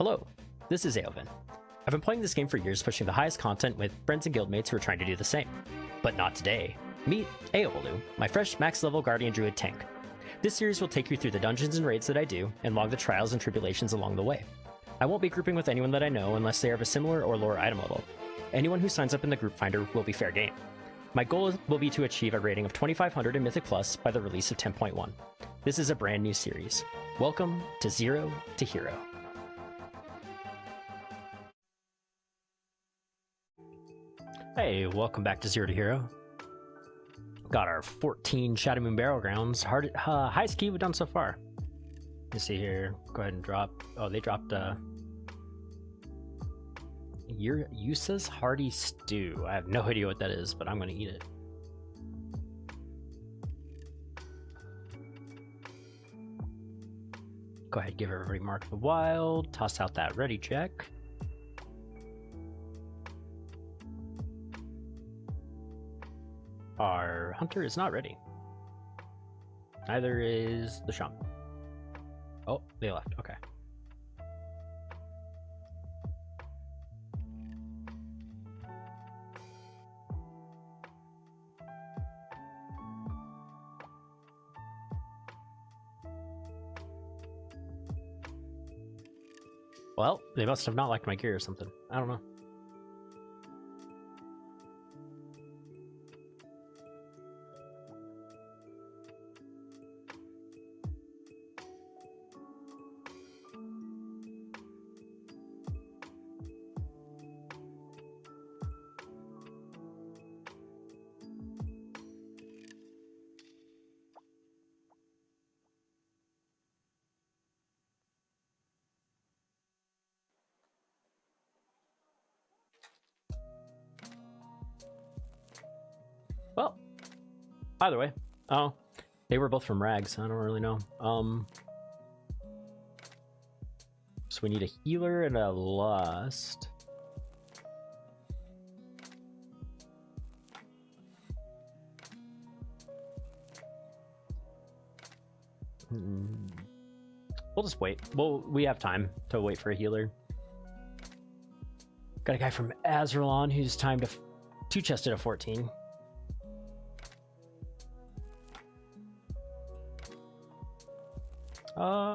Hello, this is Aoven. I've been playing this game for years, pushing the highest content with friends and guildmates who are trying to do the same. But not today. Meet Aolu, my fresh max level guardian druid tank. This series will take you through the dungeons and raids that I do, and log the trials and tribulations along the way. I won't be grouping with anyone that I know unless they are of a similar or lower item level. Anyone who signs up in the group finder will be fair game. My goal will be to achieve a rating of 2500 in Mythic Plus by the release of 10.1. This is a brand new series. Welcome to Zero to Hero. Hey, welcome back to Zero to Hero. Got our 14 Shadow Moon Barrel Grounds. Highest key we've done so far. Let's see here. Go ahead and drop. Oh, they dropped Yusa's Hearty Stew. I have no idea what that is, but I'm going to eat it. Go ahead, give everybody Mark the Wild. Toss out that ready check. Our hunter is not ready. Neither is the shaman. Oh, they left. Okay. Well, they must have not liked my gear or something. I don't know. Well, either way. Oh, they were both from Rags. I don't really know. So we need a healer and a lust. We'll just wait. We have time to wait for a healer. Got a guy from Azralon who's timed two-chested a 14.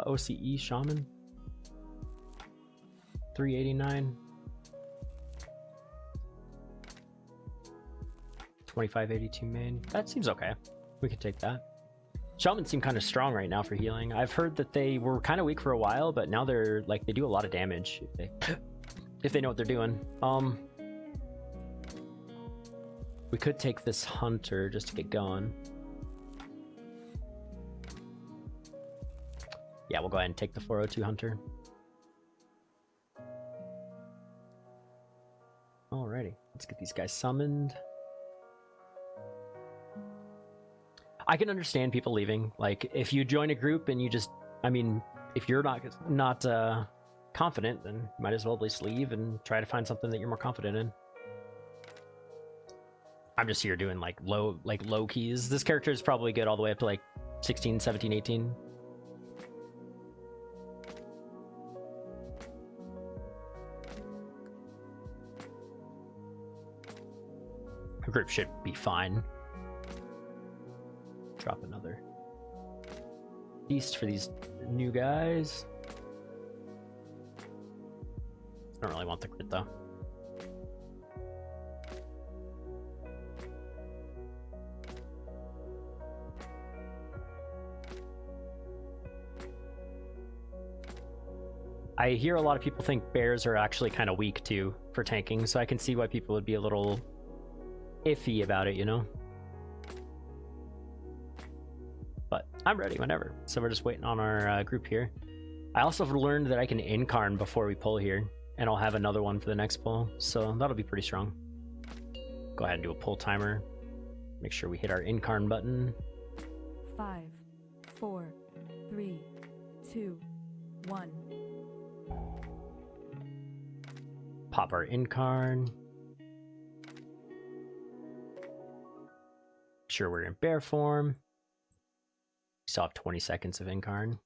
OCE Shaman 389 2582 main. That seems okay. We could take that. Shaman seem kind of strong right now for healing. I've heard that they were kind of weak for a while, but now they're like they do a lot of damage if they know what they're doing. We could take this hunter just to get going. Yeah, we'll go ahead and take the 402 hunter. Alrighty, let's get these guys summoned. I can understand people leaving. Like, if you join a group and you just, I mean, if you're not confident, then you might as well at least leave and try to find something that you're more confident in. I'm just here doing like low keys. This character is probably good all the way up to like 16, 17, 18. The group should be fine. Drop another beast for these new guys. I don't really want the crit though. I hear a lot of people think bears are actually kind of weak too for tanking, so I can see why people would be a little iffy about it, you know? But I'm ready whenever, so we're just waiting on our group here. I also have learned that I can incarn before we pull here, and I'll have another one for the next pull, so that'll be pretty strong. Go ahead and do a pull timer. Make sure we hit our incarn button. 5, 4, 3, 2, 1. Pop our incarn. Sure we're in bear form. Still have 20 seconds of incarn.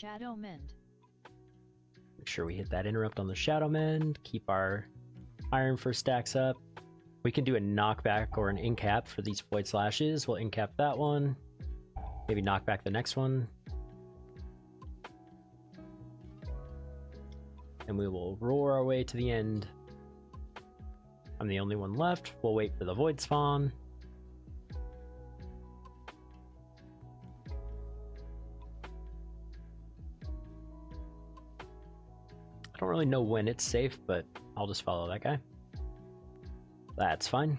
Shadow Mend. Make sure we hit that interrupt on the Shadow Mend. Keep our Iron Fist stacks up. We can do a knockback or an incap for these Void Slashes. We'll incap that one. Maybe knock back the next one. And we will roar our way to the end. I'm the only one left. We'll wait for the Void spawn. I don't really know when it's safe, but I'll just follow that guy. That's fine.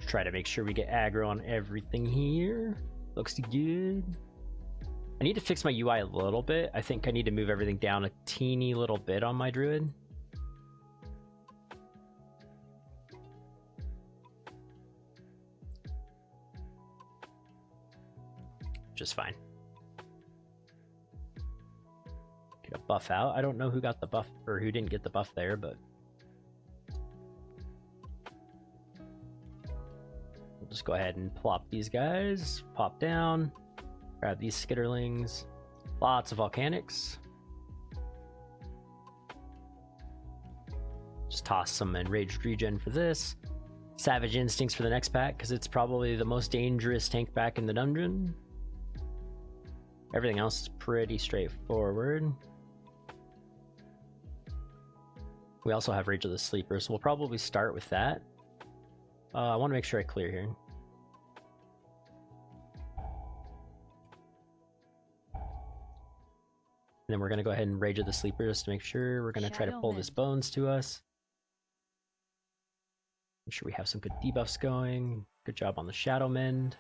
Try to make sure we get aggro on everything here. Looks good. I need to fix my UI a little bit. I think I need to move everything down a teeny little bit on my druid. Just fine. Get a buff out. I don't know who got the buff or who didn't get the buff there, but we'll just go ahead and plop these guys. Pop down. Grab these skitterlings. Lots of volcanics. Just toss some enraged regen for this. Savage instincts for the next pack because it's probably the most dangerous tank pack in the dungeon. Everything else is pretty straightforward. We also have Rage of the Sleeper, so we'll probably start with that. I want to make sure I clear here. And then we're going to go ahead and Rage of the Sleeper just to make sure. We're going to try to pull this bones to us. Make sure we have some good debuffs going. Good job on the Shadow Mend.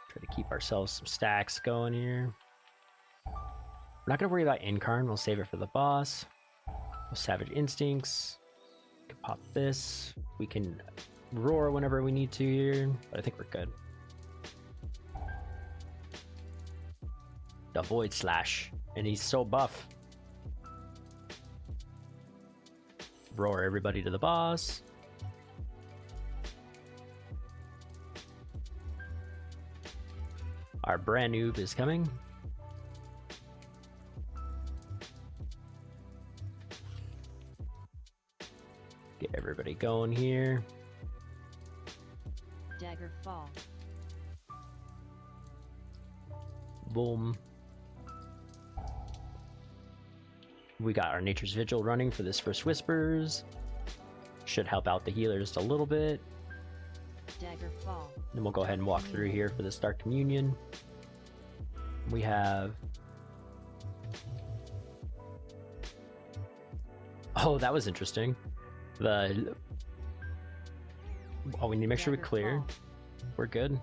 Try to keep ourselves some stacks going here. We're not going to worry about Incarn. We'll save it for the boss. We'll Savage Instincts. We can pop this. We can roar whenever we need to here. But I think we're good. The Void Slash, and he's so buff. Roar everybody to the boss. Our brand noob is coming. Get everybody going here. Dagger Fall. Boom. We got our Nature's Vigil running for this first Whispers. Should help out the healer just a little bit. Dagger Fall. Then we'll go ahead and walk through here for this Dark Communion. We have... Oh, that was interesting. The... Oh, we need to make sure we clear. We're good.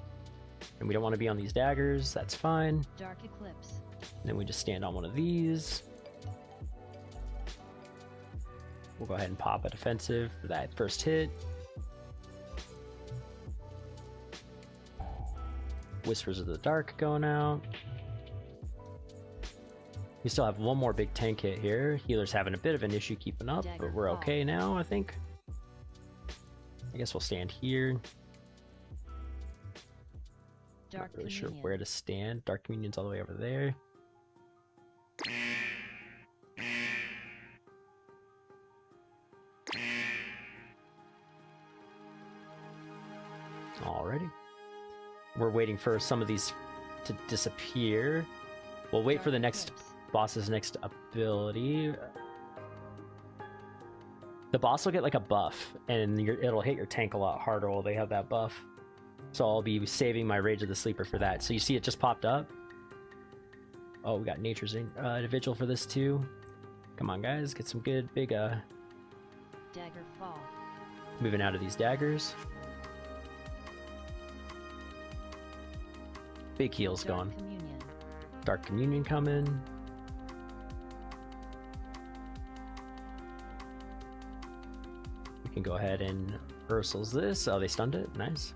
And we don't want to be on these daggers. That's fine. Dark Eclipse. And then we just stand on one of these. We'll go ahead and pop a defensive for that first hit. Whispers of the Dark going out. We still have one more big tank hit here. Healer's having a bit of an issue keeping up, but we're okay now, I think. I guess we'll stand here. Not really sure where to stand. Dark Communion's all the way over there. Alrighty. We're waiting for some of these to disappear. We'll wait for the next boss's next ability. The boss will get like a buff, and it'll hit your tank a lot harder while they have that buff. So I'll be saving my Rage of the Sleeper for that. So you see it just popped up. Oh, we got Nature's Vigil for this too. Come on, guys, get some good big Dagger Fall. Moving out of these daggers. Big heals going. Dark Communion coming. We can go ahead and Ursul's this. Oh, they stunned it. Nice.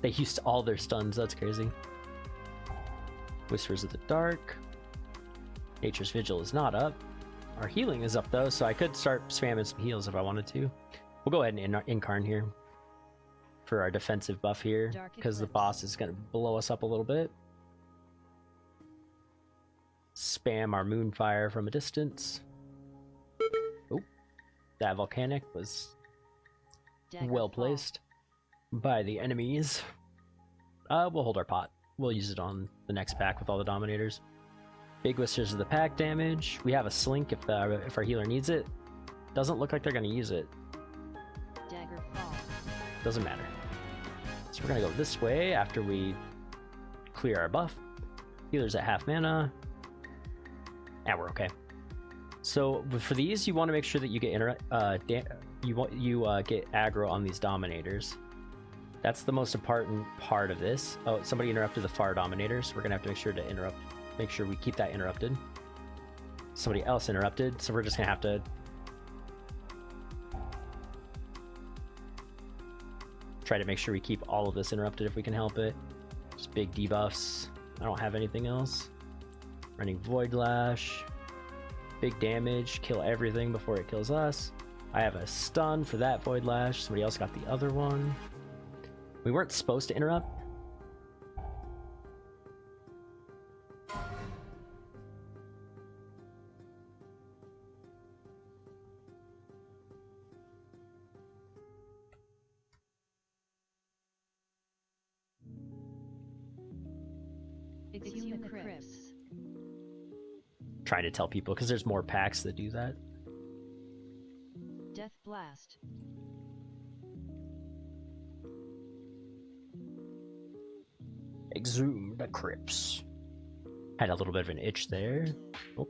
They used all their stuns. That's crazy. Whispers of the Dark. Nature's Vigil is not up. Our healing is up though, so I could start spamming some heals if I wanted to. We'll go ahead and incarn here for our defensive buff here, because the boss is going to blow us up a little bit. Spam our Moonfire from a distance. Oh, that volcanic was well placed by the enemies. We'll hold our pot. We'll use it on the next pack with all the Dominators. Big Whiskers of the pack damage. We have a Slink if our healer needs it. Doesn't look like they're going to use it. Dagger fall. Doesn't matter. So we're going to go this way after we clear our buff. Healer's at half mana. And we're okay. So for these, you want to make sure that you get get aggro on these Dominators. That's the most important part of this. Oh, somebody interrupted the far Dominators. We're gonna have to make sure to make sure we keep that interrupted. Somebody else interrupted, so we're just gonna have to try to make sure we keep all of this interrupted if we can help it. Just big debuffs. I don't have anything else. Running Void Lash. Big damage. Kill everything before it kills us. I have a stun for that Void Lash. Somebody else got the other one. We weren't supposed to interrupt. Exhume the crypts. Trying to tell people because there's more packs that do that. Death blast. Exhume the crypts. Had a little bit of an itch there. Oh.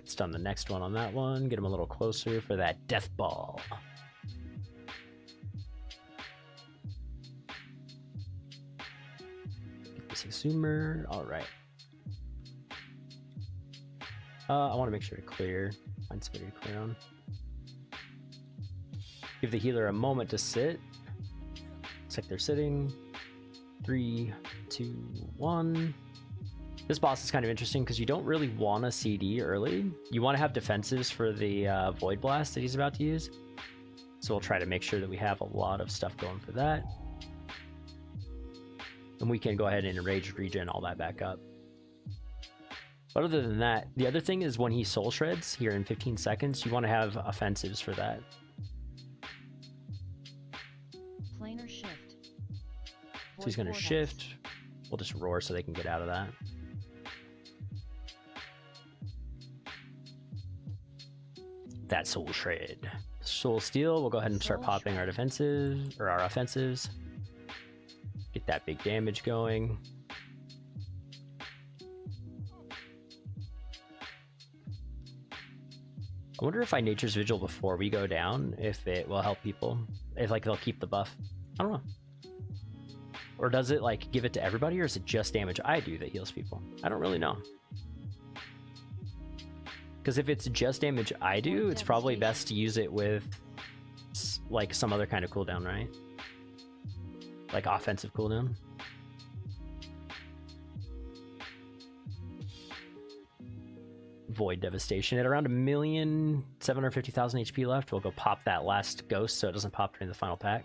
Stun the next one on that one. Get him a little closer for that death ball. Get this exhumer. Alright. I want to make sure to clear. Find somebody to clear on. Give the healer a moment to sit. Looks like they're sitting. 3, 2, 1. This boss is kind of interesting because you don't really want a CD early. You want to have defensives for the Void Blast that he's about to use. So we'll try to make sure that we have a lot of stuff going for that. And we can go ahead and enrage, regen all that back up. But other than that, the other thing is when he soul shreds here in 15 seconds, you want to have offensives for that. Planar shift. So he's going to shift. We'll just roar so they can get out of that. That soul shred. Soul steal. We'll go ahead and start popping our defensive or our offensives. Get that big damage going. I wonder if I Nature's Vigil before we go down, if it will help people. If like they'll keep the buff. I don't know. Or does it like give it to everybody, or is it just damage I do that heals people? I don't really know. Because if it's just damage I do, it's probably best to use it with like some other kind of cooldown, right? Like offensive cooldown. Void Devastation at around 1,750,000 HP left. We'll go pop that last ghost so it doesn't pop during the final pack.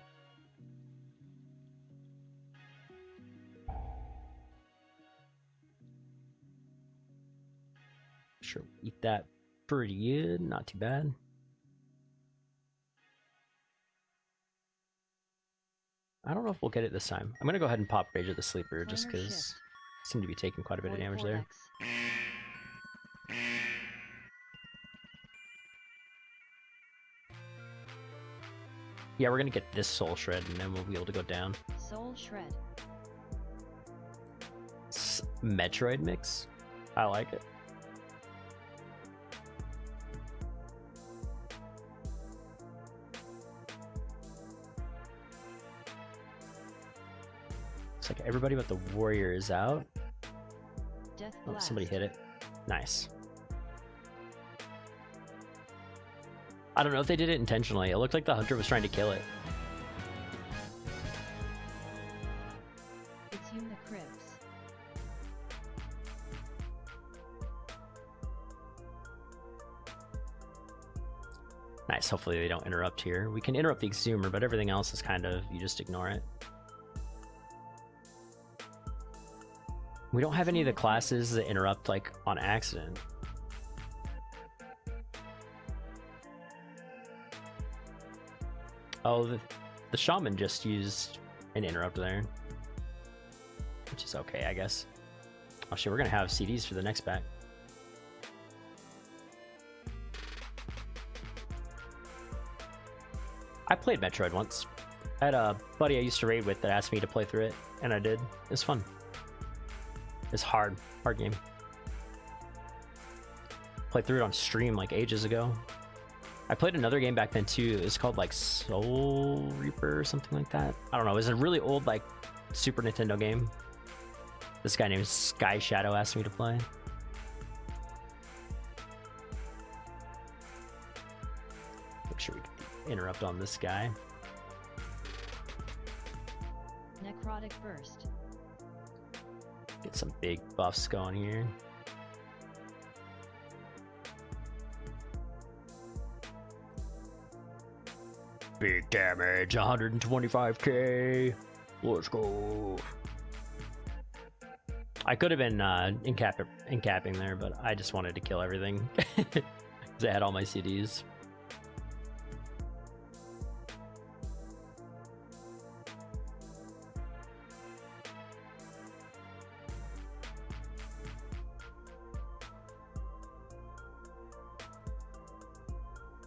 Sure, eat that pretty good, not too bad. I don't know if we'll get it this time. I'm gonna go ahead and pop Rage of the Sleeper just because I seem to be taking quite a bit of damage there. Yeah, we're gonna get this Soul Shred and then we'll be able to go down. Soul Shred. Metroid mix? I like it. Looks like everybody but the warrior is out. Oh, somebody hit it. Nice. I don't know if they did it intentionally. It looked like the hunter was trying to kill it. Exhume the crypts. Nice, hopefully they don't interrupt here. We can interrupt the exhumer, but everything else is kind of, you just ignore it. We don't have any of the classes that interrupt like on accident. Oh, the shaman just used an interrupt there, which is okay, I guess. Oh shit, we're gonna have CDs for the next pack. I played Metroid once. I had a buddy I used to raid with that asked me to play through it, and I did. It was fun. It's hard game. Played through it on stream like ages ago. I played another game back then too. It was called like Soul Reaper or something like that. I don't know. It was a really old like Super Nintendo game. This guy named Sky Shadow asked me to play. Make sure we get the interrupt on this guy. Necrotic Burst. Get some big buffs going here. Big damage, 125k. Let's go. I could have been encapping there, but I just wanted to kill everything because I had all my CDs.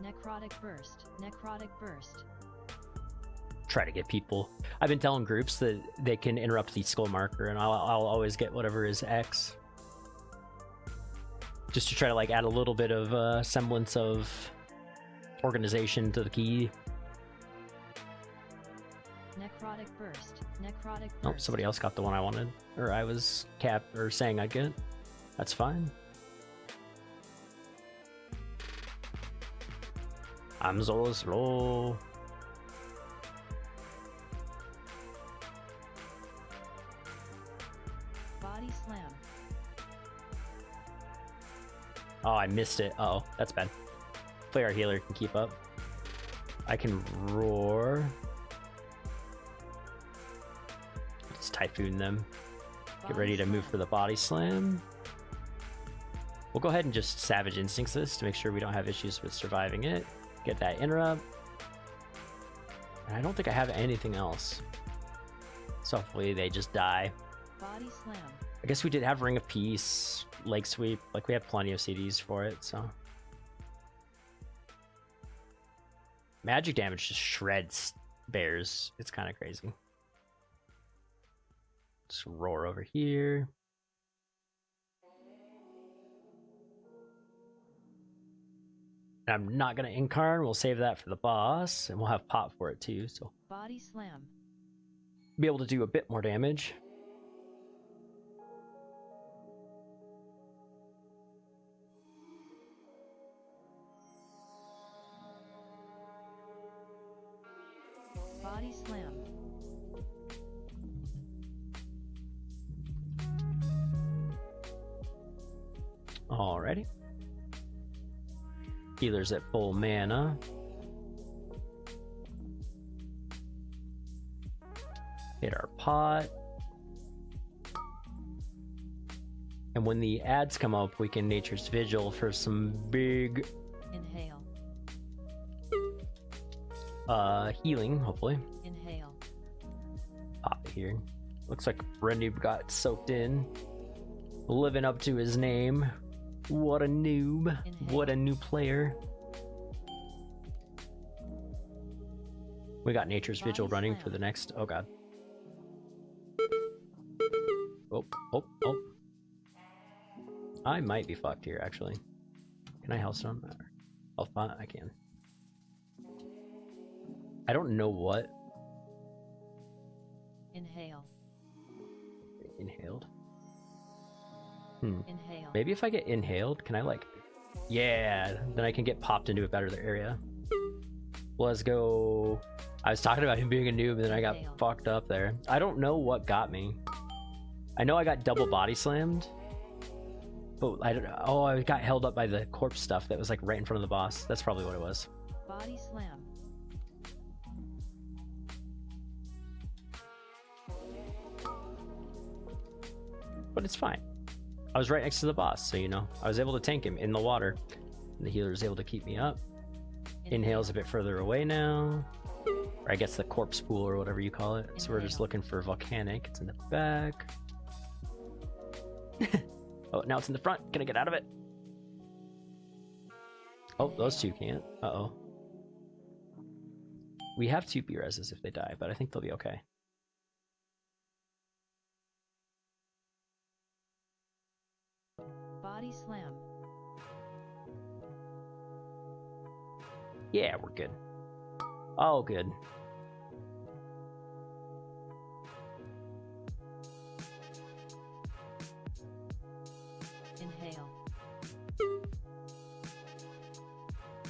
Necrotic Burst. Necrotic Burst. Try to get people. I've been telling groups that they can interrupt the skull marker, and I'll always get whatever is X. Just to try to like add a little bit of semblance of organization to the key. Necrotic Burst. Necrotic Burst. Oh, somebody else got the one I wanted, or I was saying I'd get. That's fine. I'm so slow. Body Slam. Oh, I missed it. Uh oh, that's bad. Hopefully our healer can keep up. I can roar. Let's typhoon them. Get ready to move for the body slam. We'll go ahead and just Savage Instincts this to make sure we don't have issues with surviving it. Get that interrupt. And I don't think I have anything else. So hopefully they just die. Body Slam. I guess we did have Ring of Peace, Leg Sweep. Like we have plenty of CDs for it, so. Magic damage just shreds bears. It's kind of crazy. Just roar over here. I'm not gonna incarn. We'll save that for the boss, and we'll have pop for it too. So Body Slam. be able to do a bit more damage. Body Slam. Alrighty. Healer's at full mana. Hit our pot. And when the ads come up, we can Nature's Vigil for some big Inhale. healing, hopefully. Inhale. Pop it here. Looks like Renoob got soaked in. Living up to his name. What a noob. Inhale. What a new player. We got Nature's Body Vigil running slam. for the next... Oh god. Oh. I might be fucked here, actually. Can I Hellstone? Health pot? I can. I don't know what. Inhale. Inhaled. Inhale. Maybe if I get inhaled, can I like... Yeah, then I can get popped into a better area. Let's go. I was talking about him being a noob, and then I got Inhale. fucked up there. I don't know what got me. I know I got double body slammed. But I don't know. Oh, I got held up by the corpse stuff that was like right in front of the boss. That's probably what it was. Body slam. But it's fine. I was right next to the boss, so you know, I was able to tank him in the water. And the healer is able to keep me up. Inhale's a bit further away now. Or I guess the corpse pool or whatever you call it. So we're just looking for volcanic. It's in the back. Oh, now it's in the front. Can I get out of it? Oh, those two can't. Uh-oh. We have 2 B-reses if they die, but I think they'll be okay. Body slam. Yeah, we're good. All good. Inhale.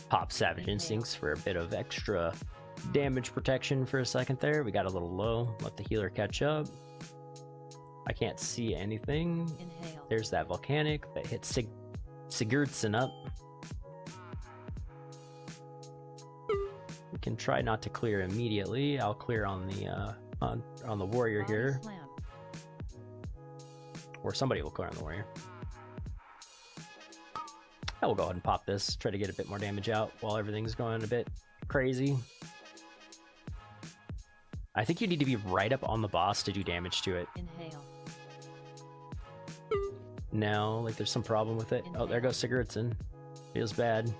Pop Savage Instincts for a bit of extra damage protection for a second there. We got a little low. Let the healer catch up. I can't see anything. Inhale. There's that volcanic that hit Sigurdsson up. We can try not to clear immediately. I'll clear on the warrior Body here, slam. or somebody will clear on the warrior. I will go ahead and pop this. Try to get a bit more damage out while everything's going a bit crazy. I think you need to be right up on the boss to do damage to it. Inhale. No, like there's some problem with it. Oh, there goes Sigurdsson. Feels bad.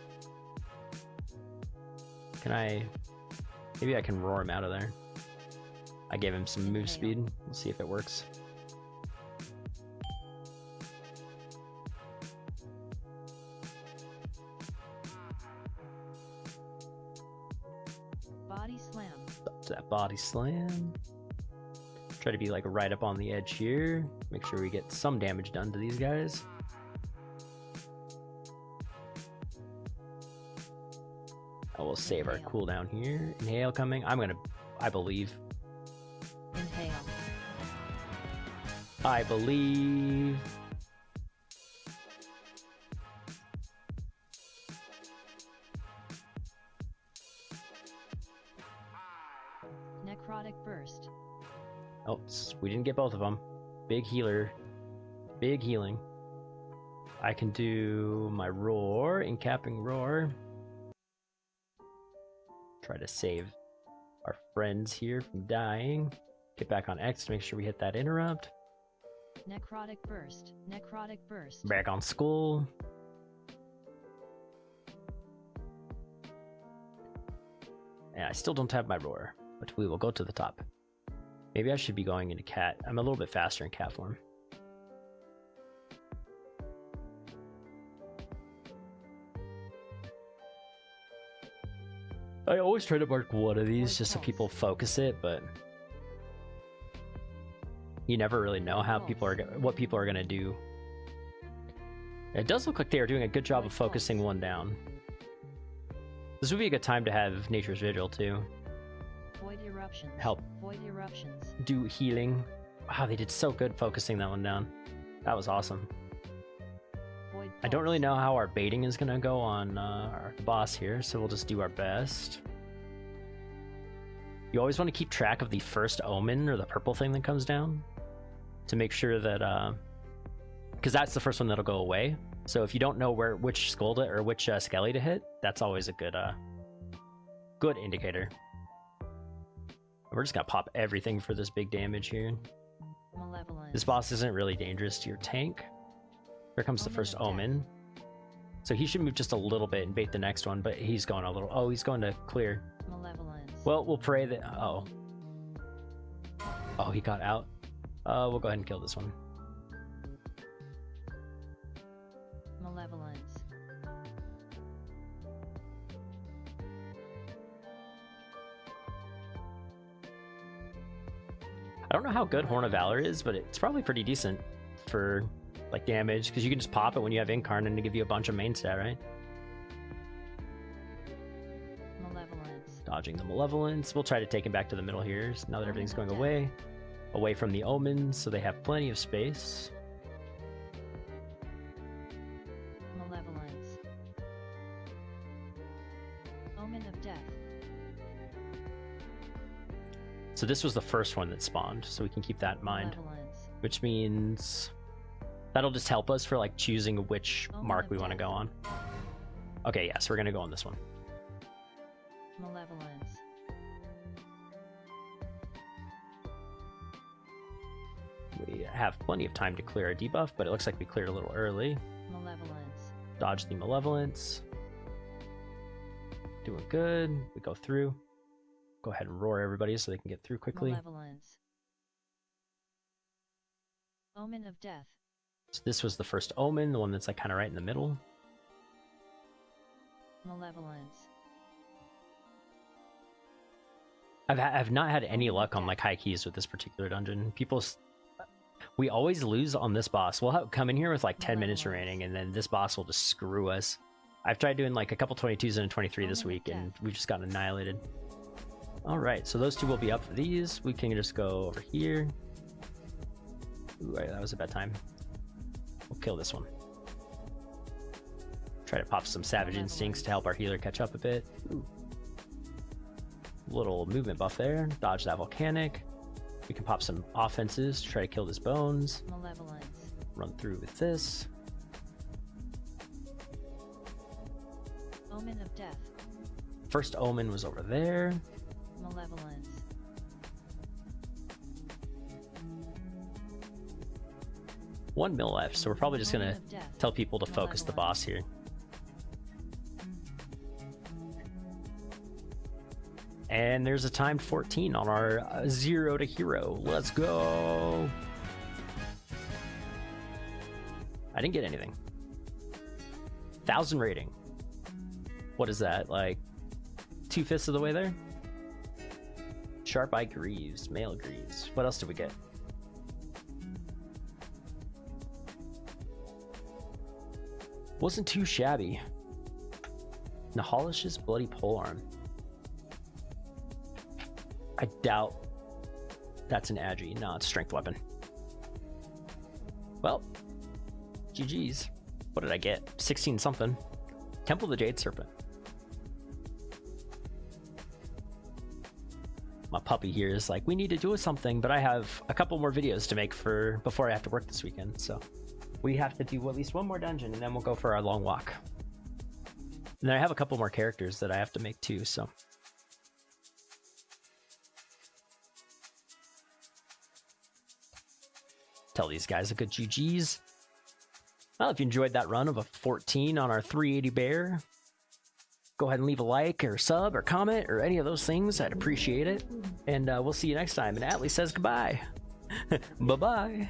Can I... Maybe I can roar him out of there. I gave him some move speed. We'll see if it works. Body slam. To that body slam. Try to be like right up on the edge here. Make sure we get some damage done to these guys. I will save our cooldown here. Inhale coming. I believe. Inhale. I believe. Necrotic burst. Oh, we didn't get both of them. Big healer. Big healing. I can do my roar, encapping roar. Try to save our friends here from dying. Get back on X to make sure we hit that interrupt. Necrotic burst. Necrotic burst. Back on skull. Yeah, I still don't have my roar, but we will go to the top. Maybe I should be going into cat. I'm a little bit faster in cat form. I always try to mark one of these just so people focus it, but you never really know how what people are gonna do. It does look like they are doing a good job of focusing one down. This would be a good time to have Nature's Vigil too. Void eruptions. Help. Void eruptions. Do healing. Wow, they did so good focusing that one down. That was awesome. Void I don't really know how our baiting is gonna go on our boss here, so we'll just do our best. You always want to keep track of the first omen or the purple thing that comes down to make sure that, because that's the first one that'll go away. So if you don't know which skull or which skelly to hit, that's always a good indicator. We're just gonna pop everything for this big damage here. Malevolence. This boss isn't really dangerous to your tank. Here comes the first omen. So he should move just a little bit and bait the next one, but he's going a little... Oh, he's going to clear. Malevolence. Well, we'll pray that... Oh, he got out. We'll go ahead and kill this one. Malevolence. I don't know how good Horn of Valor is, but it's probably pretty decent for like damage, because you can just pop it when you have Incarnate to give you a bunch of main stat, right? Malevolence. Dodging the Malevolence. We'll try to take him back to the middle here now that everything's going away from the omens, so they have plenty of space. Malevolence. Omen of So this was the first one that spawned, so we can keep that in mind. Malevolence. Which means that'll just help us for like choosing which mark we want to go on. Okay, yeah, so we're gonna go on this one. Malevolence. We have plenty of time to clear our debuff, but it looks like we cleared a little early. Malevolence. Dodge the malevolence. Doing good. We go through. Go ahead and roar everybody so they can get through quickly. Malevolence. Omen of death. So this was the first omen, the one that's like kind of right in the middle. Malevolence. I've not had any luck on like high keys with this particular dungeon. We always lose on this boss. We'll come in here with like 10 minutes remaining, and then this boss will just screw us. I've tried doing like a couple 22s and a 23 this week, and we've just gotten annihilated. All right, so those two will be up for these. We can just go over here. Ooh, that was a bad time. We'll kill this one. Try to pop some Savage Instincts to help our healer catch up a bit. Ooh. Little movement buff there. Dodge that Volcanic. We can pop some offenses to try to kill this Bones. Malevolence. Run through with this. Omen of death. First omen was over there. Malevolence. 1 mil left, so we're probably just gonna tell people to focus the boss here. And there's a timed 14 on our 0 to hero. Let's go. I didn't get anything. 1,000 rating. What is that? Like 2/5 of the way there? Sharp Eye Greaves, Male Greaves. What else did we get? Wasn't too shabby. Nahalish's Bloody Polearm. I doubt that's an Agi. No, it's a strength weapon. Well, GG's. What did I get? 16 something. Temple of the Jade Serpent. My puppy here is like, we need to do something, but I have a couple more videos to make before I have to work this weekend, so we have to do at least one more dungeon, and then we'll go for our long walk. And then I have a couple more characters that I have to make too, so. Tell these guys a good GG's. Well, if you enjoyed that run of a 14 on our 380 bear, go ahead and leave a like or sub or comment or any of those things. I'd appreciate it. And we'll see you next time. And Atlee says goodbye. Bye-bye.